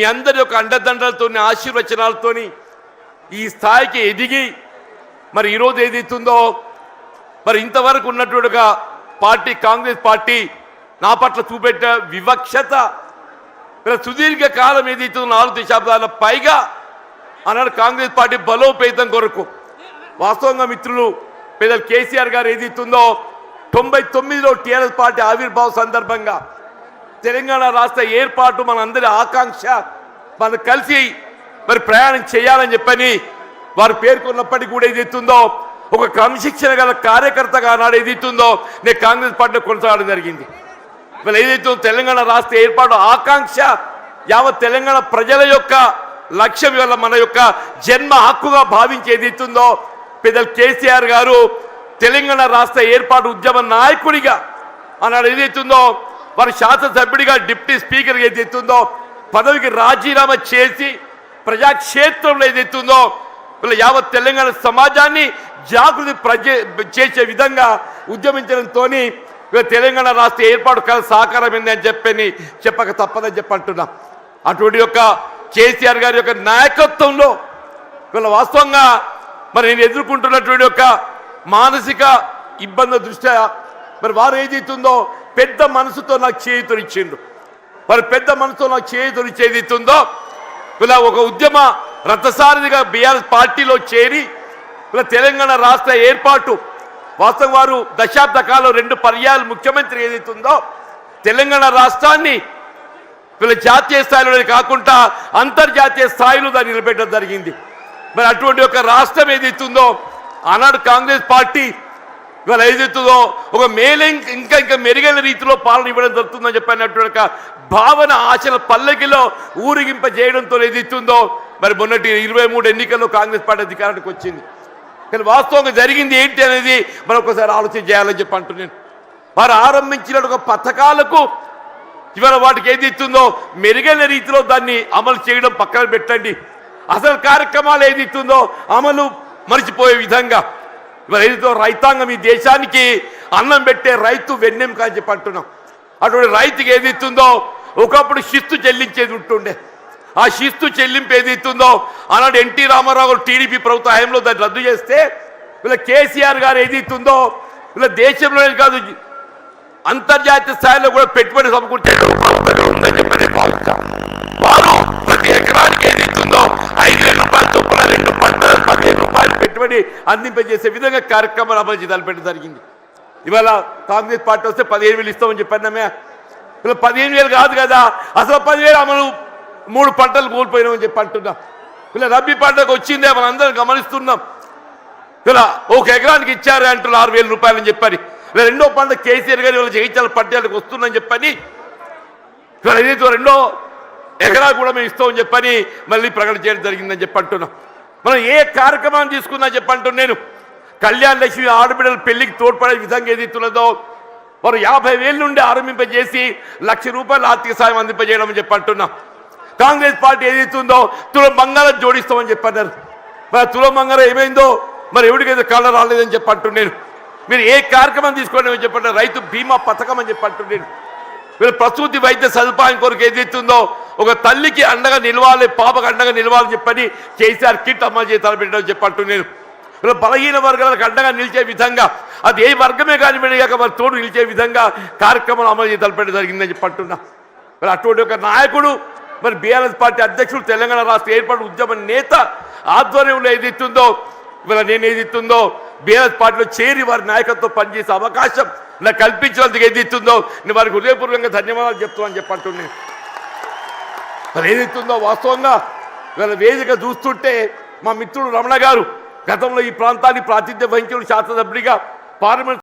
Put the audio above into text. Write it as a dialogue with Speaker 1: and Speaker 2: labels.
Speaker 1: మీ అందరి యొక్క అండదండలతో ఆశీర్వచనాలతో ఈ స్థాయికి ఎదిగి మరి ఈరోజు ఏదైతుందో మరి ఇంతవరకు ఉన్నటువంటి పార్టీ కాంగ్రెస్ పార్టీ నా పట్ల చూపెట్టే వివక్షత సుదీర్ఘ కాలం ఏదైతుందో 4 దశాబ్దాల పైగా అన్నాడు కాంగ్రెస్ పార్టీ బలోపేతం కొరకు వాస్తవంగా మిత్రులు పెద్దలు కేసీఆర్ గారు ఏదైతుందో 99లో టీఆర్ఎస్ పార్టీ ఆవిర్భావ సందర్భంగా తెలంగాణ రాష్ట్ర ఏర్పాటు మనందరి ఆకాంక్ష మనం కలిసి మరి ప్రయాణం చేయాలని చెప్పని వారు పేర్కొన్నప్పటికీ కూడా ఏదైతుందో ఒక క్రమశిక్షణ గల కార్యకర్తగా ఆనాడు ఏదైతుందో నేను కాంగ్రెస్ పార్టీలో కొనసాగడం జరిగింది. ఇవాళ ఏదైతుందో తెలంగాణ రాష్ట్ర ఏర్పాటు ఆకాంక్ష యావత్ తెలంగాణ ప్రజల యొక్క లక్ష్యం ఇవాళ మన యొక్క జన్మ హక్కుగా భావించి ఏదైతుందో పెద్దలు కేసీఆర్ గారు తెలంగాణ రాష్ట్ర ఏర్పాటు ఉద్యమ నాయకుడిగా ఆనాడు ఏదైతుందో వారు శాసనసభ్యుడిగా డిప్యూటీ స్పీకర్గా ఏదైతుందో పదవికి రాజీనామా చేసి ప్రజాక్షేత్రంలో ఏదైతుందో వీళ్ళ యావత్ తెలంగాణ సమాజాన్ని జాగృతి చేసే విధంగా ఉద్యమించడంతో తెలంగాణ రాష్ట్ర ఏర్పాటు కల సహకారమైంది అని చెప్పక తప్పదని చెప్పంటున్నా. అటువంటి యొక్క కేసీఆర్ గారి యొక్క నాయకత్వంలో వీళ్ళ వాస్తవంగా మరి నేను ఎదుర్కొంటున్నటువంటి యొక్క మానసిక ఇబ్బంది దృష్ట్యా మరి వారు ఏదైతుందో పెద్ద మనసుతో నాకు చేయూతనిచ్చిండు. మరి పెద్ద మనసుతో నాకు చేయూతనిచ్చేదితుందో ఇలా ఒక ఉద్యమ రథసారథిగా బీఆర్ఎస్ పార్టీలో చేరి ఇలా తెలంగాణ రాష్ట్ర ఏర్పాటు వాస్తవం వారు దశాబ్ద కాలం 2 పర్యాయాలు ముఖ్యమంత్రి ఏదైతుందో తెలంగాణ రాష్ట్రాన్ని వీళ్ళ జాతీయ స్థాయిలోనే కాకుండా అంతర్జాతీయ స్థాయిలో దాన్ని నిలబెట్టడం జరిగింది. మరి అటువంటి ఒక రాష్ట్రం ఏదైతుందో ఆనాడు కాంగ్రెస్ పార్టీ ఇవాళ ఏదైతుందో ఒక ఇంకా మెరుగైన రీతిలో పాలన ఇవ్వడం జరుగుతుందని చెప్పినటువంటి భావన ఆశల పల్లకిలో ఊరిగింప చేయడంతో ఏదైతుందో మరి మొన్నటి 23 ఎన్నికల్లో కాంగ్రెస్ పార్టీ అధికారానికి వచ్చింది. కానీ వాస్తవంగా జరిగింది ఏంటి అనేది మనం ఒకసారి ఆలోచన చేయాలని చెప్పి అంటున్నాను. వారు ఆరంభించిన ఒక పథకాలకు ఇవాళ వాటికి ఏదైతుందో మెరుగైన రీతిలో దాన్ని అమలు చేయడం పక్కన పెట్టండి. అసలు కార్యక్రమాలు ఏదైతుందో అమలు మర్చిపోయే విధంగా ఇవాళ ఏదైతే రైతాంగం ఈ దేశానికి అన్నం పెట్టే రైతు వెన్నెం కాని చెప్పి అంటున్నాం. అటువంటి రైతుకి ఏదైతుందో ఒకప్పుడు శిస్తు చెల్లించేది ఉంటుండే. ఆ శిస్తు చెల్లింపు ఏదైతుందో ఆనాడు ఎన్టీ రామారావు టీడీపీ ప్రభుత్వ హయాంలో దాన్ని రద్దు చేస్తే వీళ్ళ కేసీఆర్ గారు ఏదైతుందో వీళ్ళ దేశంలోనే కాదు అంతర్జాతీయ స్థాయిలో కూడా పెట్టుబడి సమకూర్చే ఎకరానికి ఏదైతుందో 5,000 రూపాయలు చొప్పున 15,000 రూపాయలు పెట్టుబడి అందింపజేసే విధంగా కార్యక్రమాలు అమలు తలపెట్టడం జరిగింది. ఇవాళ కాంగ్రెస్ పార్టీ వస్తే 15,000 ఇస్తామని చెప్పామే. ఇలా 15,000 కాదు కదా, అసలు 10,000 అమలు 3 పంటలు కోల్పోయినామని చెప్పి అంటున్నాం. ఇలా రబీ పంటకు వచ్చిందే మనం అందరం గమనిస్తున్నాం. ఇలా 1 ఎకరానికి ఇచ్చారు అంటున్నారు 6,000 రూపాయలు అని చెప్పని. ఇలా 2వ పంట కేసీఆర్ గారి వాళ్ళ జగిత్యాల పట్టణాలకు వస్తుందని చెప్పని ఇలా ఏదైతే 2వ ఎకరా కూడా మేము ఇస్తామని చెప్పని మళ్ళీ ప్రకటన చేయడం జరిగిందని చెప్పి అంటున్నాం. మనం ఏ కార్యక్రమాన్ని తీసుకున్నా చెప్పంటున్నాను నేను. కళ్యాణ లక్ష్మి ఆడబిడ్డల పెళ్లికి తోడ్పడే విధంగా ఏదైతున్నదో వారు 50,000 నుండి ఆరంభింపజేసి 1,00,000 రూపాయలు ఆర్థిక సాయం అందింపజేయడం చెప్పంటున్నాం. కాంగ్రెస్ పార్టీ ఏదైతుందో తులం బంగారం జోడిస్తామని చెప్పన్నారు. మరి తులం బంగారం ఏమైందో మరి ఎవరికైతే కళ్ళ రాలేదని చెప్పంటున్నాను. మీరు ఏ కార్యక్రమం తీసుకోండి చెప్పండి. రైతు బీమా పథకం అని చెప్పంటున్నాను. వీళ్ళు ప్రసూతి వైద్య సదుపాయం కొరకు ఏదైతుందో ఒక తల్లికి అండగా నిలవాలి, పాపకు అండగా నిలవాలని చెప్పని కేసీఆర్ కిట్ అమలు చేసి తలపెట్టడం చెప్పంటున్నాను. వీళ్ళు బలహీన వర్గాలకు అండగా నిలిచే విధంగా అది ఏ వర్గమే కానివ్వండి కాక వారి తోడు నిలిచే విధంగా కార్యక్రమాలు అమలు చేసి తలపెట్టడం జరిగిందని చెప్పంటున్నా. మరి అటువంటి ఒక నాయకుడు మరి బీఆర్ఎస్ పార్టీ అధ్యక్షుడు తెలంగాణ రాష్ట్ర ఏర్పాటు ఉద్యమ నేత ఆధ్వర్యంలో ఏదైతుందో ఇవాళ నేను ఏదైతుందో బీఆర్ఎస్ పార్టీలో చేరి వారి నాయకత్వం పనిచేసే అవకాశం నాకు కల్పించినందుకు ఏదైతుందో నేను వారికి హృదయపూర్వకంగా ధన్యవాదాలు చెప్తామని చెప్పంటున్నాను. మరి ఏదైతుందో వాస్తవంగా ఇవాళ వేదిక చూస్తుంటే మా మిత్రుడు రమణ గారు గతంలో ఈ ప్రాంతాన్ని ప్రాతినిధ్యం వహించిన శాసనసభ్యుడిగా పార్లమెంట్